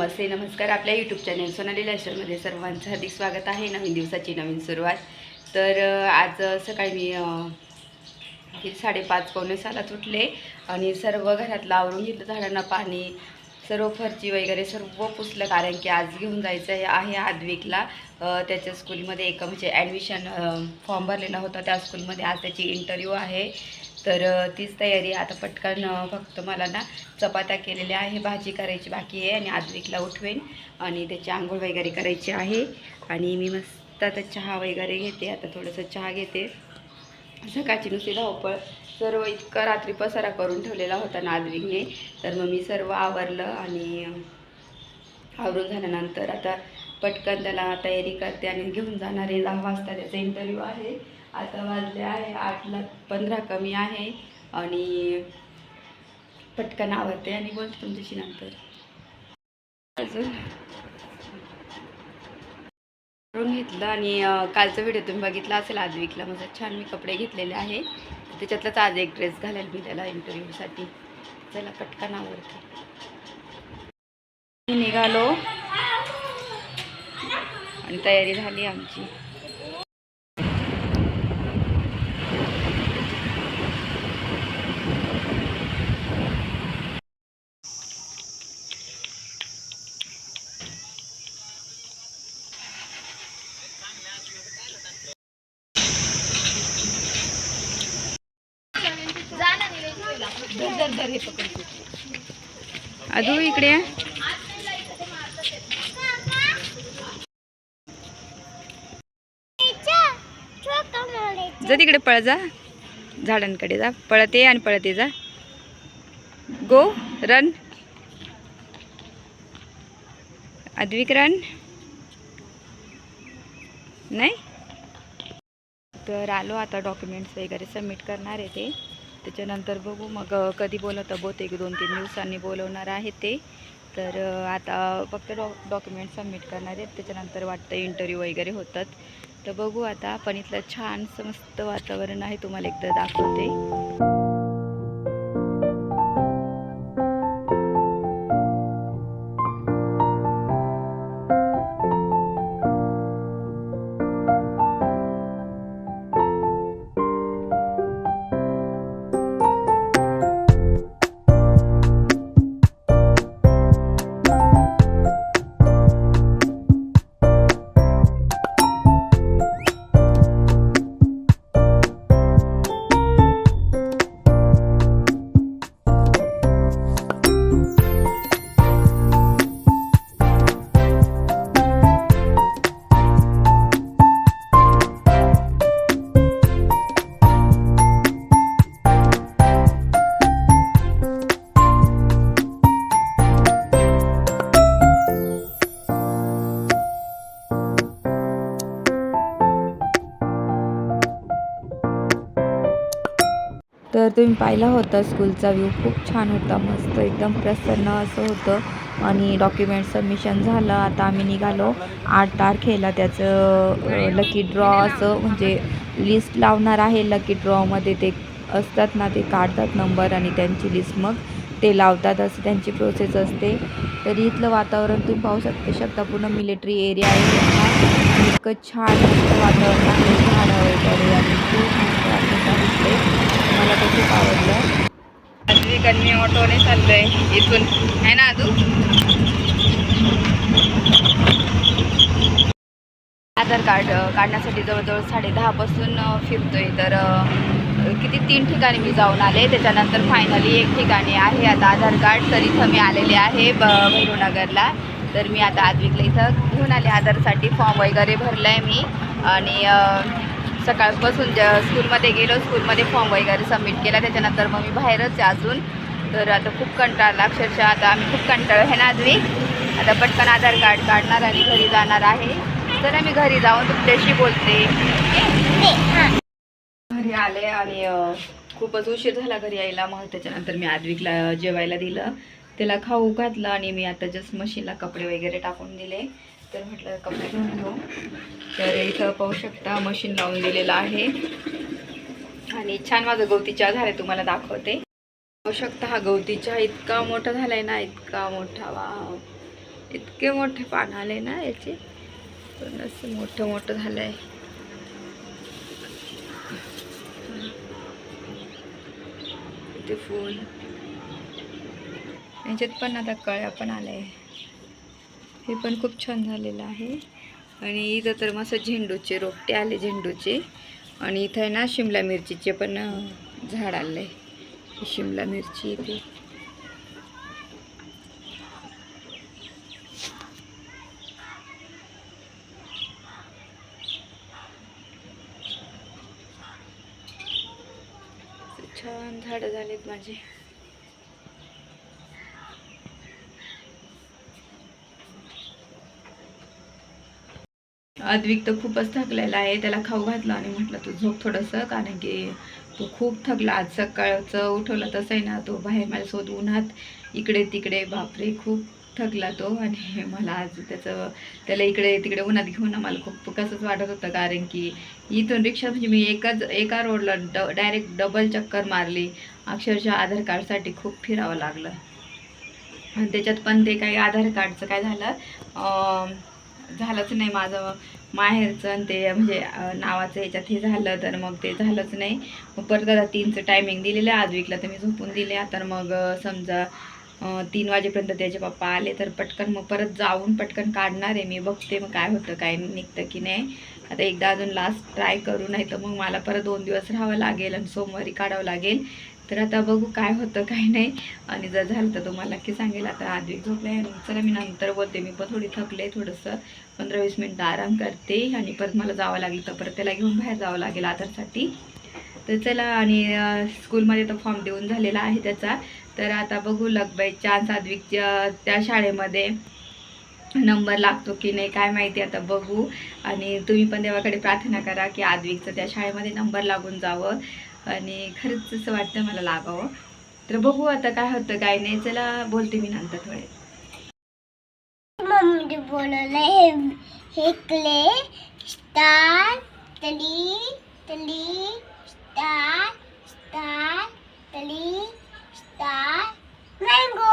नमस्ते नमस्कार. आपल्या YouTube channel Sonali लाईफस्टाईलमध्ये सर्वांचं हार्दिक स्वागत आहे. नवीन दिवसाची नवीन सुरुवात. तर आज सकाळी मी 5:30-5:45 उठले आणि सर्व घरातलं आवरून घेतलं. झाडांना पाणी, सर्व फरची वगैरे सर्व पुसलं, कारण की आज घेऊन जायचं आहे आद्विकला. त्याच्या स्कूलमध्ये एक म्हणजे ॲडमिशन फॉर्म भरलेला होता, त्या स्कूलमध्ये आज त्याची इंटरव्ह्यू आहे. तर तीच तयारी. आता पटकन फक्त मला ना चपात्या केलेल्या आहे, भाजी करायची बाकी आहे आणि आद्विकला उठवेन आणि त्याची आंघोळ वगैरे करायची आहे. आणि मी मस्त आता चहा वगैरे घेते. आता थोडंसं चहा घेते. सकाळची नुसती धावपळ, सर्व इतका रात्री पसारा करून ठेवलेला होता ना आद्विकने. तर मग मी सर्व आवरलं आणि आवरून झाल्यानंतर आता पटकन त्याला तयारी करते आणि घेऊन जाणार आहे. 10 वाजता त्याचा इंटरव्ह्यू आहे. आता वाजले आहे 8:15 कमी आहे आणि पटकन आवरते आणि बोलते तुमच्याशी नंतर. अजून करून घेतलं आणि कालचा व्हिडिओ तुम्ही बघितला असेल. आद्विकला माझा छान मी कपडे घेतलेले आहे. त्याच्यातलाच आज एक ड्रेस घालेल मी त्याला इंटरव्ह्यूसाठी. चला पटकन आवरते. निघालो आणि तयारी झाली आमची. अदू इकडे जा, तिकडे पळ, जा झाडांकडे जा, पळते आणि पळते जा. गो रन आद्विक रन. नाही तर आलो आता. डॉक्युमेंट्स वगैरे सबमिट करणार आहे ते. त्याच्यानंतर बघू मग कधी बोलवतं. बहुतेक 2-3 दिवसांनी बोलवणार आहे ते. तर आता फक्त डॉक्युमेंट सबमिट करणार आहेत. त्याच्यानंतर वाटतं इंटरव्ह्यू वगैरे होतात. तर बघू आता. पण इथलं छानसं मस्त वातावरण आहे, तुम्हाला एकदा दाखवते. तर तुम्ही पाहिला होता स्कूलचा व्ह्यू, खूप छान होता, मस्त एकदम प्रसन्न असं होतं. आणि डॉक्युमेंट सबमिशन झालं. आता आम्ही निघालो 8 तारखेला. त्याचं लकी ड्रॉ असं म्हणजे लिस्ट लावणार आहे. लकी ड्रॉमध्ये ते असतात ना, ते काढतात नंबर आणि त्यांची लिस्ट मग ते लावतात, असं त्यांची प्रोसेस असते. तर इथलं वातावरण तुम्ही पाहू शकता. पूर्ण मिलिटरी एरिया आहे. इतकं छान मस्त वातावरण आहे, झाडं वगैरे आणि खूप मस्त वाटतं. मला तर खूप आवडलं. आद्विकांनी ऑटोने चाललंय इथून, आहे ना अजून. आधार कार्ड काढण्यासाठी जवळजवळ 10:30 पासून फिरतोय. तर किती 3 ठिकाणी मी जाऊन आले. त्याच्यानंतर फायनली एक ठिकाणी आहे आता आधार कार्ड. तर इथं मी आलेले आहे भैरवनगरला. तर मी आता आद्विकला इथं घेऊन आले आधारसाठी. फॉर्म वगैरे भरला आहे मी आणि सकाळपासून स्कूलमध्ये गेलो, स्कूलमध्ये फॉर्म वगैरे सबमिट केला. त्याच्यानंतर मग मी बाहेरच आहे अजून. तर आता खूप कंटाळला अक्षरशः. आता आम्ही खूप कंटाळ आहे ना आद्विक. आता पटकन आधार कार्ड काढणार आणि घरी जाणार आहे. तर मी घरी जाऊन तुमच्याशी बोलते. घरी आले आणि खूपच उशीर झाला घरी यायला. मग त्याच्यानंतर मी आद्विकला जेवायला दिलं, त्याला खाऊ घातलं आणि मी आता जस्ट मशीनला कपडे वगैरे टाकून दिले. तर म्हटलं कपडे घेऊन घेऊ. तर इथं पाहू शकता मशीन लावून दिलेलं आहे आणि छान माझं गवती चहा झालाय, तुम्हाला दाखवते. पाहू शकता हा गवती चहा इतका मोठा झालाय ना, इतका मोठा. वाव, इतके मोठे पान आले ना याचे, पण असं मोठं मोठं झालंय. इथे फूल, याच्यात पण आता कळ्या पण आल्या. हे पण खूप छान झालेलं आहे. आणि इथं तर मस्त झेंडूचे रोपटे आले झेंडूचे. आणि इथं आहे ना शिमला मिरचीचे पण झाड आले. शिमला मिरची इथे छान झाडं झालीत माझी. अद्विक तर खूपच थकलेला आहे. त्याला खाऊ घातलं आणि म्हटलं तू झोप थोडंसं, कारण की तो खूप थकला. आज सकाळचं उठवलं तसं आहे ना, तो बाहेर माझ्यासोबत उन्हात इकडे तिकडे, बापरे खूप थकला तो. आणि मला आज त्याला इकडे तिकडे उन्हात घेऊन मला खूप कसंच वाटत होतं, कारण की इथून रिक्षा म्हणजे मी एका रोडला डायरेक्ट डबल चक्कर मारली. अक्षरशः आधार कार्डसाठी खूप फिरावं लागलं. आणि त्याच्यात पण ते काही आधार कार्डचं काय झालंच नाही माझं माहेरचं. आणि ते म्हणजे नावाचं याच्यात हे झालं, तर मग ते झालंच नाही. मग परत आता 3चं टायमिंग दिलेलं आहे आजवीकला, तर मी झोपून दिले. तर मग समजा 3 वाजेपर्यंत त्याचे पप्पा आले तर पटकन मग परत जाऊन पटकन काढणार आहे मी. बघते मग काय होतं, काय निघतं की नाही. आता एकदा अजून लास्ट ट्राय करू, नाही तर मग मला परत 2 दिवस राहावं लागेल आणि सोमवारी काढावं लागेल. तर आता बघू काय होतं काय नाही. आणि जर झालं तर तुम्हाला नक्की सांगेल. आता आद्विक झोपले आहे, चला मी नंतर बोलते. मी पण थोडी थकले, थोडंसं 15-20 मिनटं आराम करते आणि परत मला जावं लागेल. तर परत त्याला घेऊन बाहेर जावं लागेल आधारसाठी. तर चला. आणि स्कूलमध्ये तर फॉर्म देऊन झालेला आहे त्याचा. तर आता बघू लक बाय चान्स आद्विकच्या त्या शाळेमध्ये नंबर लागतो की नाही काय माहिती, आता बघू. आणि तुम्ही पण देवाकडे प्रार्थना करा की आद्विकचं त्या शाळेमध्ये नंबर लागून जावं. आणि खरंच असं वाटतं मला लागावं. तर बघू आता काय होतं काय नाही. चला बोलते मी नंतर थोडे. मम्मी बोलवलं हे क्ले स्टार तली तली स्टार स्टार तली स्टार मँगो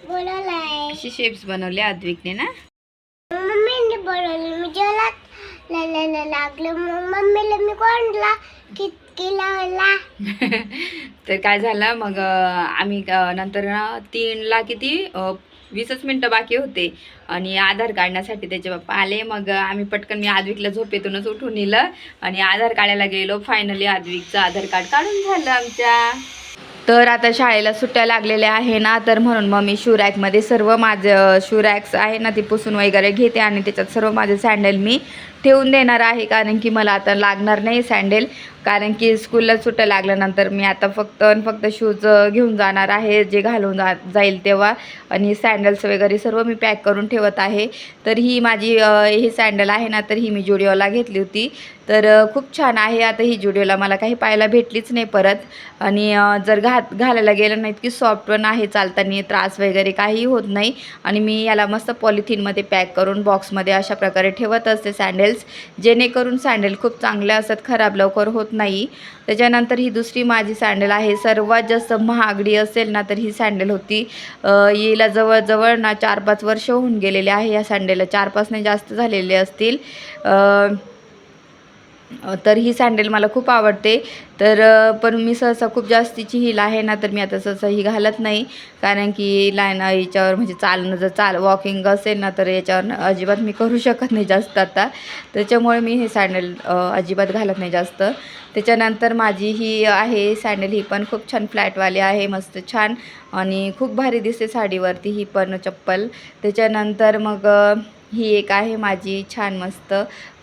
बोलवलंय. अशी शेप्स बनवले आद्विकने ना. मम्मीने बोलवलं, मी जेवला लागलं. मम्मीला मी कोणला किती लावला. तर काय झालं मग आम्ही नंतर 3ला किती 20च मिनटं बाकी होते आणि आधार काढण्यासाठी त्याचे पप्पा आले. मग आम्ही पटकन मी आद्विकला झोपेतूनच उठून नेलं आणि आधार काढायला गेलो. फायनली आद्विकचं आधार कार्ड काढून झालं आमच्या. तर आता शाळेला सुट्ट्या लागलेल्या आहे ना, तर म्हणून मग मी शूरॅकमध्ये सर्व माझं शूरॅक्स आहे ना ती पुसून वगैरे घेते आणि त्याच्यात सर्व माझे सँडल मी ठेवून देणार आहे, कारण की मला आता लागणार नाही सँडल. कारण की स्कूलला सुट्ट्या लागल्यानंतर मी आता फक्त शूज घेऊन जाणार आहे, जे घालून जाईल तेव्हा. आणि सँडल्स वगैरे सर्व मी पॅक करून ठेवत आहे. तर ही माझी ही सँडल आहे ना, तर ही मी जुडिओला घेतली होती. तर खूप छान आहे. आता ही जुडिओला मला काही पाहायला भेटलीच नाही परत. आणि जर घालायला गेलं नाही की सॉफ्ट पण आहे, चालताना त्रास वगैरे काही होत नाही. आणि मी याला मस्त पॉलिथिनमध्ये पॅक करून बॉक्समध्ये अशा प्रकारे ठेवत असते सँडल्स, जेणेकरून सँडल खूप चांगले असतात, खराब लवकर होत नाही. त्याच्यानंतर ही दुसरी माझी सँडल आहे. सर्वात जास्त महागडी असेल ना तर ही सँडल होती. हिला जवळजवळ ना 4-5 वर्ष होऊन गेलेले आहे या सँडलला. 4-5 नाही जास्त झालेले असतील. तर ही सँडल मला खूप आवडते. तर पण मी सहसा खूप जास्तीची हिल आहे ना, तर मी आता सहसा ही घालत नाही. कारण की लाईन याच्यावर म्हणजे चालणं जर वॉकिंग असेल ना, तर याच्यावर अजिबात मी करू शकत नाही जास्त आता. त्याच्यामुळे मी हे सँडल अजिबात घालत नाही जास्त. त्याच्यानंतर माझी ही आहे सँडल, ही पण खूप छान फ्लॅटवाली आहे, मस्त छान आणि खूप भारी दिसते साडीवरती ही पण चप्पल. त्याच्यानंतर मग ही एक आहे माझी छान मस्त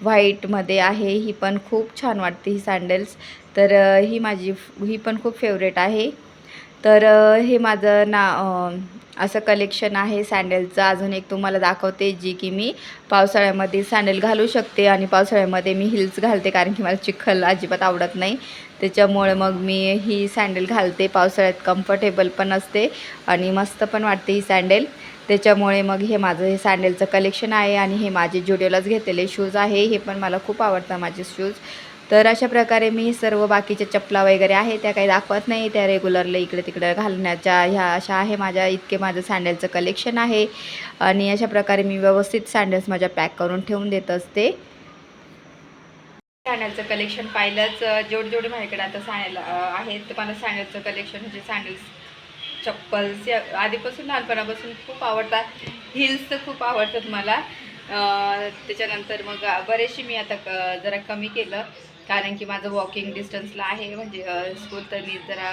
व्हाईटमध्ये आहे, ही पण खूप छान वाटते ही सँडल्स. तर ही पण खूप फेवरेट आहे. तर हे माझं असं कलेक्शन आहे सँडलचं. अजून एक तुम्हाला दाखवते, जी की मी पावसाळ्यामध्ये सँडल घालू शकते आणि पावसाळ्यामध्ये मी हिल्स घालते, कारण की मला चिखल अजिबात आवडत नाही. त्याच्यामुळे मग मी ही सँडल घालते. पावसाळ्यात कम्फर्टेबल पण असते आणि मस्त पण वाटते ही सँडल. त्याच्यामुळे मग हे माझं हे सँडलचं कलेक्शन आहे. आणि हे माझे जुडिओलाच घेतलेले शूज आहे, हे पण मला खूप आवडतं माझे शूज. तर अशा प्रकारे मी सर्व बाकीच्या चपला वगैरे आहे त्या काही दाखवत नाही, त्या रेग्युलरली इकडे तिकडे घालण्याच्या ह्या अशा आहे माझ्या. इतके माझं सँडलचं कलेक्शन आहे आणि अशा प्रकारे मी व्यवस्थित सँडल्स माझ्या पॅक करून ठेवून देत असते. सँडलचं कलेक्शन पाहिलंच, जेवढे जेवढे माझ्याकडे आता सँडल आहेत मला सँडलचं कलेक्शन म्हणजे सँडल्स चप्पल्स आधीपासून लहानपणापासून खूप आवडतात. हिल्स तर खूप आवडतात मला. त्याच्यानंतर मग बरेचसे मी आता जरा कमी केलं, कारण की माझं वॉकिंग डिस्टन्सला आहे म्हणजे स्कूल, तर मी जरा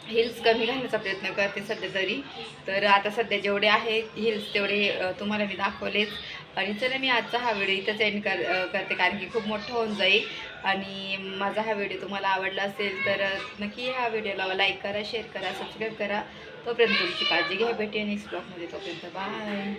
हिल्स कमी घालण्याचा प्रयत्न करते सध्या तरी. तर आता सध्या जेवढे आहेत हिल्स तेवढे तुम्हाला मी दाखवलेच. आणि चला मी आजचा हा व्हिडिओ इथंच एंड करते, कारण की खूप मोठं होऊन जाईल. आणि माझा हा व्हिडिओ तुम्हाला आवडला असेल तर नक्की ह्या व्हिडिओला लाईक करा, शेअर करा, सबस्क्राईब करा. तोपर्यंत तुमची काळजी घ्या. भेटूया नेक्स्ट ब्लॉगमध्ये. तोपर्यंत बाय.